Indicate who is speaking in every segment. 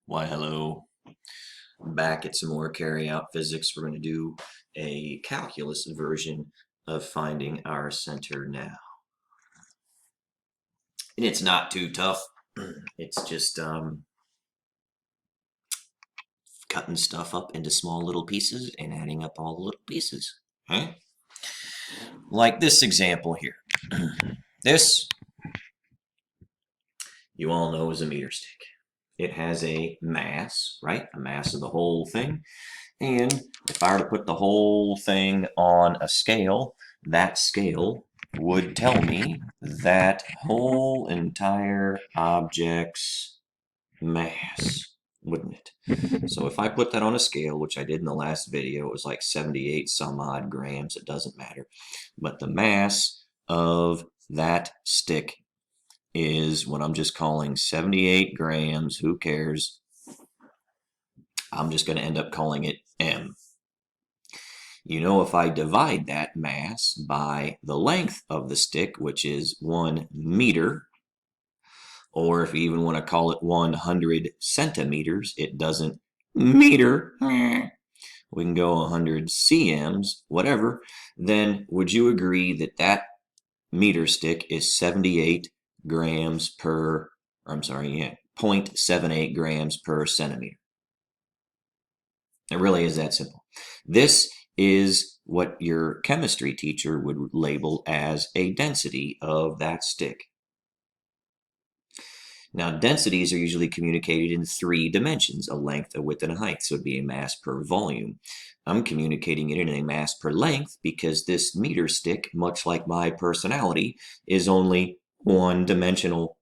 Speaker 1: Why, hello. Back at some more carry-out physics. We're going to do a calculus version of finding our center now. And it's not too tough. It's just cutting stuff up into small little pieces and adding up all the little pieces. Okay? Like this example here. This, you all know, is a meter stick. It has a mass, right? A mass of the whole thing. And if I were to put the whole thing on a scale, that scale would tell me that whole entire object's mass, wouldn't it? So if I put that on a scale, which I did in the last video, it was like 78 some odd grams, it doesn't matter. But the mass of that stick is what I'm just calling 78 grams. Who cares? I'm just going to end up calling it M. You know, if I divide that mass by the length of the stick, which is 1 meter, or if you even want to call it 100 centimeters, it doesn't meter. We can go 100 cms, whatever. Then would you agree that that meter stick is 78 grams per, I'm sorry, yeah, 0.78 grams per centimeter? It really is that simple. This is what your chemistry teacher would label as a density of that stick. Now, densities are usually communicated in 3 dimensions, a length, a width, and a height, so it'd be a mass per volume. I'm communicating it in a mass per length because this meter stick, much like my personality, is only one-dimensional.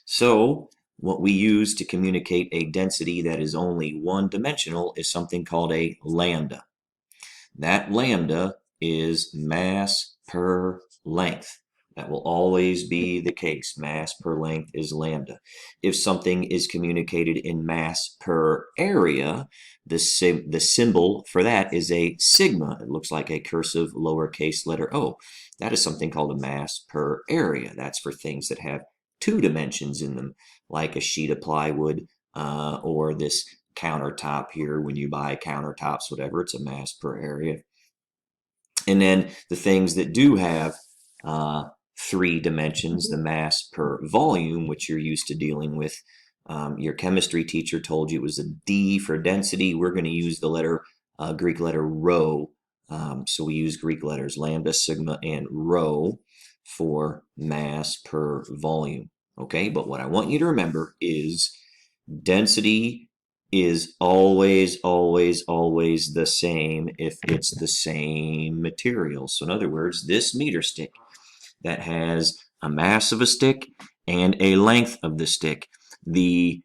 Speaker 1: So what we use to communicate a density that is only one-dimensional is something called a lambda. That lambda is mass per length. That will always be the case. Mass per length is lambda. If something is communicated in mass per area, the symbol for that is a sigma. It looks like a cursive lowercase letter O. That is something called a mass per area. That's for things that have 2 dimensions in them, like a sheet of plywood or this countertop here. When you buy countertops, whatever, it's a mass per area. And then the things that do have 3 dimensions, the mass per volume, which you're used to dealing with. Your chemistry teacher told you it was a D for density. We're going to use the letter Greek letter rho. So we use Greek letters lambda, sigma, and rho for mass per volume. Okay, but what I want you to remember is density is always, always, always the same if it's the same material. So in other words, this meter stick that has a mass of a stick and a length of the stick, the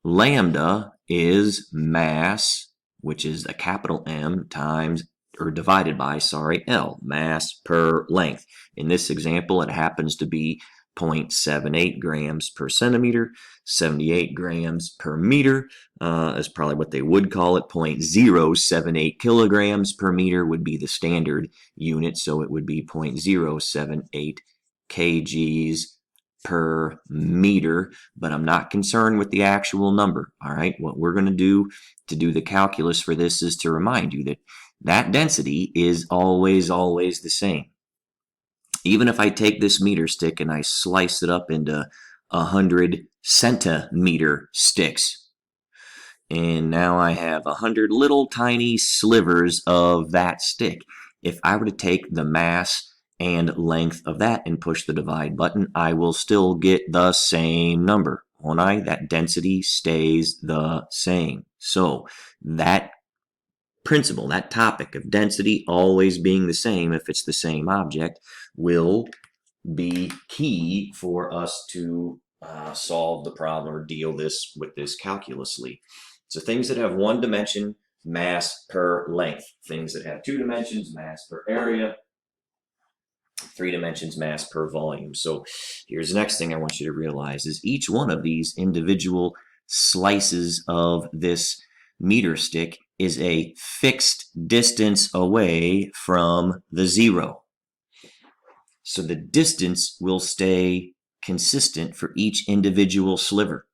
Speaker 1: lambda is mass, which is a capital M, times or divided by, L, mass per length. In this example, it happens to be 0.78 grams per centimeter. 78 grams per meter is probably what they would call it. 0.078 kilograms per meter would be the standard unit, so it would be 0.078 kgs per meter, but I'm not concerned with the actual number. All right, what we're going to do the calculus for this is to remind you that that density is always, always the same. Even if I take this meter stick and I slice it up into 100 centimeter sticks, and now I have 100 little tiny slivers of that stick. If I were to take the mass and length of that and push the divide button, I will still get the same number, won't I? That density stays the same. So that principle, that topic of density always being the same if it's the same object, will be key for us to solve the problem or deal with this calculusly. So things that have 1 dimension, mass per length. Things that have 2 dimensions, mass per area. 3 dimensions, mass per volume. So here's the next thing I want you to realize is each one of these individual slices of this meter stick is a fixed distance away from the 0. So the distance will stay consistent for each individual sliver.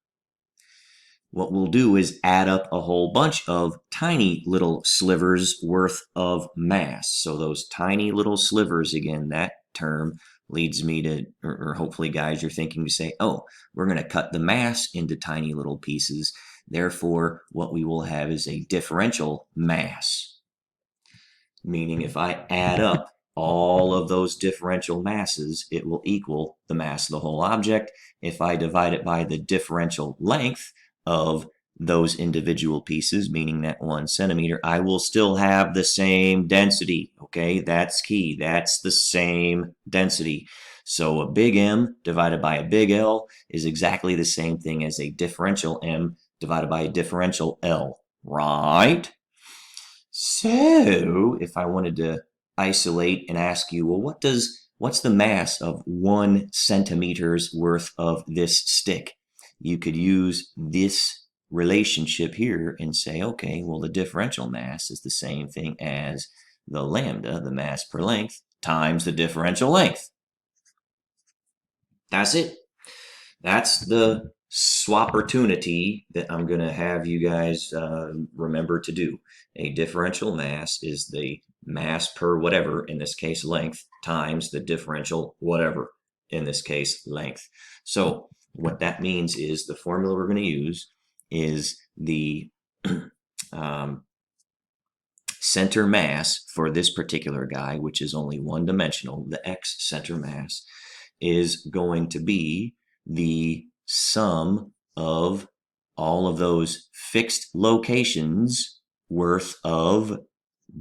Speaker 1: what we'll do is add up a whole bunch of tiny little slivers worth of mass. So those tiny little slivers, again, that term leads me to, or hopefully guys, you're thinking to say, oh, we're going to cut the mass into tiny little pieces. Therefore, what we will have is a differential mass. Meaning if I add up all of those differential masses, it will equal the mass of the whole object. If I divide it by the differential length of those individual pieces, meaning that 1 centimeter, I will still have the same density. Okay, that's key. That's the same density. So a big M divided by a big L is exactly the same thing as a differential M divided by a differential L, right? So if I wanted to isolate and ask you, well, what's the mass of 1 centimeter's worth of this stick? You could use this relationship here and say, okay, well, the differential mass is the same thing as the lambda, the mass per length, times the differential length. That's it. That's the swappertunity that I'm going to have you guys remember to do. A differential mass is the mass per whatever, in this case length, times the differential whatever, in this case length. So what that means is the formula we're going to use is the center mass for this particular guy, which is only one dimensional, the x center mass, is going to be the sum of all of those fixed locations worth of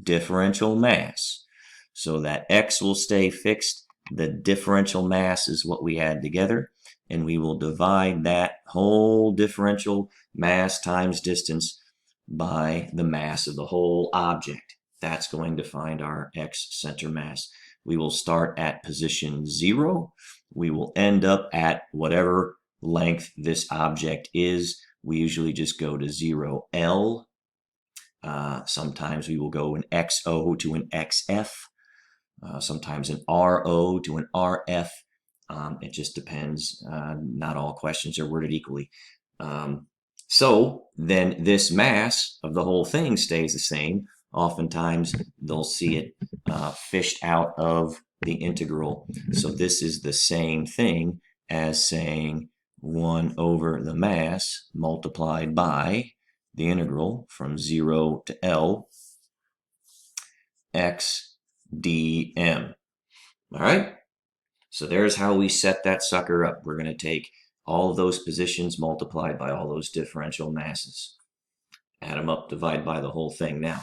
Speaker 1: differential mass. So that x will stay fixed. The differential mass is what we add together, and we will divide that whole differential mass times distance by the mass of the whole object. That's going to find our x center mass. We will start at position 0. We will end up at whatever length this object is. We usually just go to 0L. Sometimes we will go an XO to an XF. Sometimes an RO to an RF. It just depends. Not all questions are worded equally. So then this mass of the whole thing stays the same. Oftentimes they'll see it fished out of the integral. So this is the same thing as saying 1 over the mass multiplied by the integral from 0 to L x dm. All right? So there's how we set that sucker up. We're going to take all of those positions multiplied by all those differential masses. Add them up, divide by the whole thing. Now,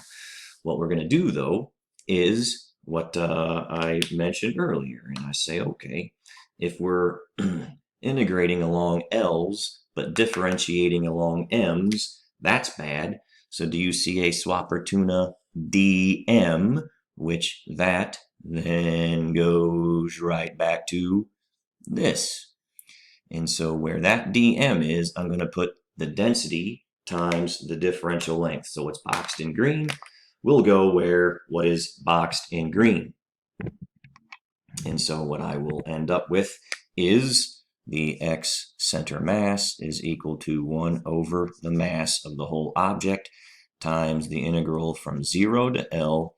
Speaker 1: what we're going to do, though, is what I mentioned earlier. And I say, okay, if we're integrating along L's, but differentiating along M's, that's bad. So do you see a swappertuna dm, which that then goes right back to this. And so where that dm is, I'm going to put the density times the differential length. So what's boxed in green will go where what is boxed in green. And so what I will end up with is the x center mass is equal to 1 over the mass of the whole object times the integral from 0 to L,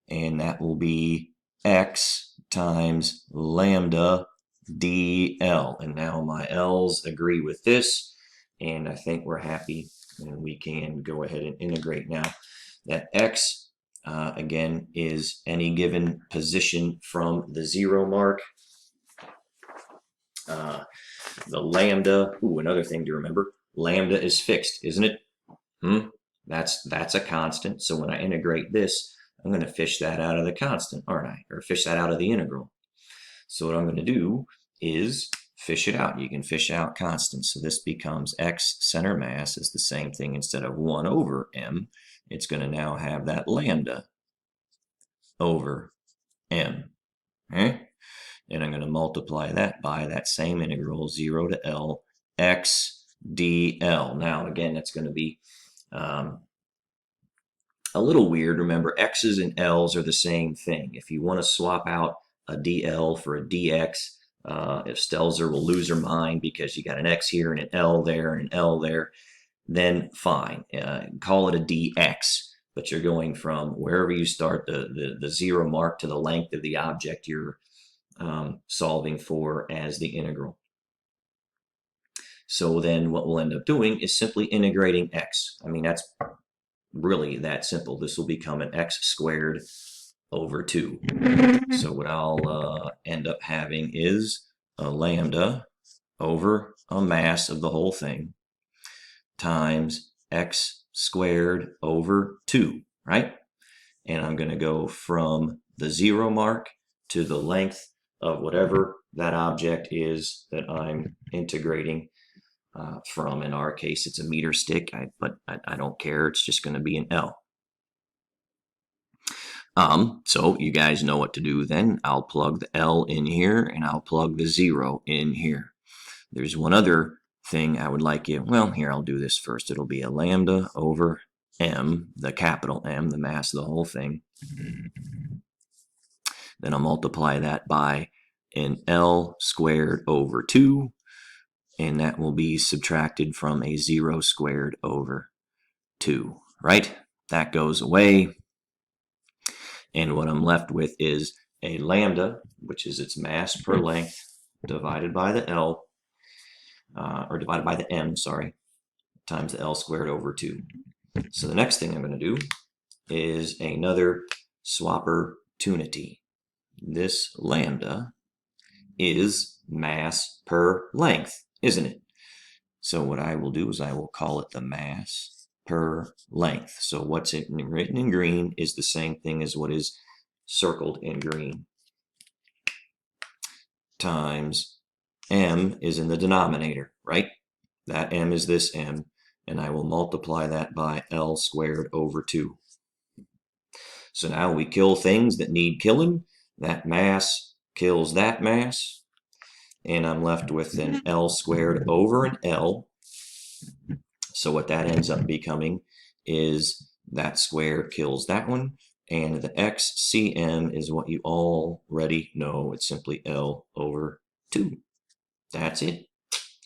Speaker 1: and that will be x times lambda dl. And now my L's agree with this, and I think we're happy, and we can go ahead and integrate now. That x, again, is any given position from the 0 mark. The lambda, another thing to remember, lambda is fixed, isn't it? That's a constant. So when I integrate this, I'm going to fish that out of the constant, aren't I? Or fish that out of the integral. So what I'm going to do is fish it out. You can fish out constants. So this becomes x center mass is the same thing. Instead of 1 over m, it's going to now have that lambda over m. Okay? And I'm going to multiply that by that same integral, 0 to L, x dl. Now, again, that's going to be a little weird. Remember, x's and l's are the same thing. If you want to swap out a dl for a dx, if Stelzer will lose her mind because you got an x here and an l there and an l there, then fine. Call it a dx, but you're going from wherever you start the 0 mark to the length of the object you're solving for as the integral. So then what we'll end up doing is simply integrating x. I mean, that's really that simple. This will become an x squared over 2. So what I'll end up having is a lambda over a mass of the whole thing times x squared over 2, right? And I'm going to go from the 0 mark to the length of whatever that object is that I'm integrating from. In our case, it's a meter stick, but I don't care. It's just going to be an L. So you guys know what to do then. I'll plug the L in here, and I'll plug the 0 in here. There's one other thing I would like you, well, here, I'll do this first. It'll be a lambda over m, the capital M, the mass of the whole thing. Then I'll multiply that by an L squared over 2, and that will be subtracted from a 0 squared over 2, right? That goes away. And what I'm left with is a lambda, which is its mass per length, divided by the L, or divided by the M, sorry, times the L squared over 2. So the next thing I'm going to do is another swappertunity. This lambda is mass per length, isn't it? So what I will do is I will call it the mass per length. So what's written in green is the same thing as what is circled in green. Times m is in the denominator, right? That m is this m, and I will multiply that by L squared over 2. So now we kill things that need killing. That mass kills that mass, and I'm left with an L squared over an L. So what that ends up becoming is that square kills that one, and the XCM is what you already know. It's simply L over 2. That's it.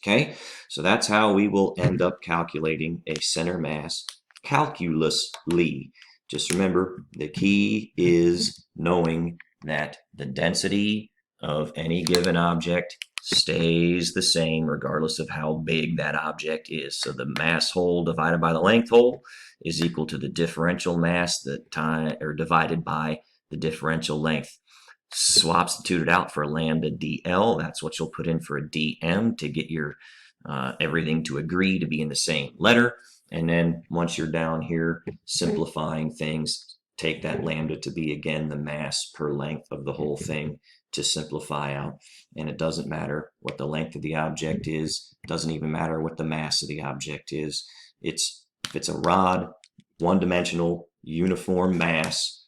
Speaker 1: Okay, so that's how we will end up calculating a center mass calculusly. Just remember, the key is knowing that the density of any given object stays the same regardless of how big that object is. So the mass whole divided by the length whole is equal to the differential mass divided by the differential length. Substitute it out for lambda dl. That's what you'll put in for a dm to get your everything to agree to be in the same letter. And then once you're down here simplifying things, take that lambda to be, again, the mass per length of the whole thing to simplify out. And it doesn't matter what the length of the object is. It doesn't even matter what the mass of the object is. If it's a rod, one-dimensional, uniform mass,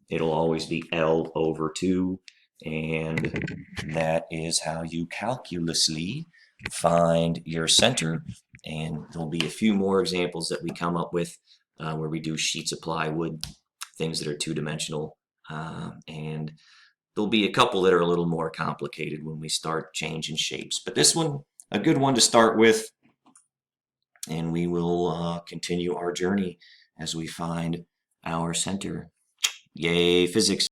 Speaker 1: it'll always be L over 2. And that is how you calculusly find your center. And there'll be a few more examples that we come up with where we do sheets of plywood, things that are two-dimensional, and there'll be a couple that are a little more complicated when we start changing shapes. But this one, a good one to start with, and we will continue our journey as we find our center. Yay, physics.